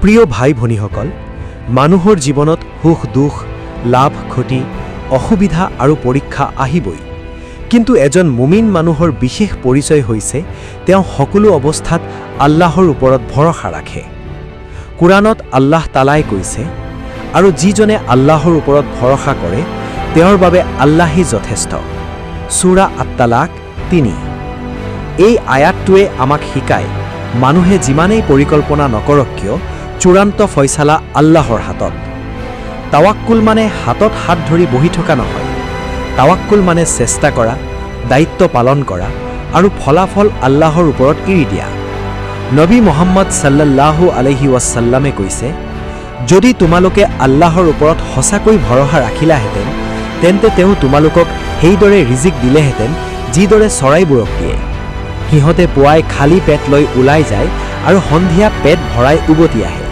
প্ৰিয় ভাই ভনীসকল, মানুহৰ জীৱনত সুখ দুখ, লাভ ক্ষতি, অসুবিধা আৰু পৰীক্ষা আহিবই। কিন্তু এজন মুমিন মানুহৰ বিশেষ পৰিচয় হৈছে তেওঁ সকলো অৱস্থাত আল্লাহৰ ওপৰত ভৰসা ৰাখে। কুৰাণত আল্লাহ তালাই কৈছে, আৰু যিজনে আল্লাহৰ ওপৰত ভৰসা কৰে তেওঁৰ বাবে আল্লাহেই যথেষ্ট। সূৰা আত-তালাক ৩। এই আয়াতটোৱে আমাক শিকায়, মানুহে যিমানেই পৰিকল্পনা নকৰক কিয় চূড়ান্ত ফয়সালা আল্লাহৰ হাতত। তাৱাক্কুল মানে হাতত হাত ধৰি বহি থকা নহয়। তাৱাক্কুল মানে চেষ্টা কৰা, দায়িত্ব পালন কৰা আৰু ফলাফল আল্লাহৰ ওপৰত এৰি দিয়া। নবী মুহাম্মদ সাল্লাল্লাহু আলাইহি ৱাছাল্লামে কৈছে, যদি তোমালোকে আল্লাহৰ ওপৰত সঁচাকৈ ভৰসা ৰাখিলাহেঁতেন তেন্তে তেওঁ তোমালোকক সেইদৰে ৰিজিক দিলেহেঁতেন যিদৰে চৰাইবোৰক দিয়ে। সিহঁতে পুৱাই খালী পেট লৈ ওলাই যায় আৰু সন্ধিয়া পেট ভৰাই উভতি আহে।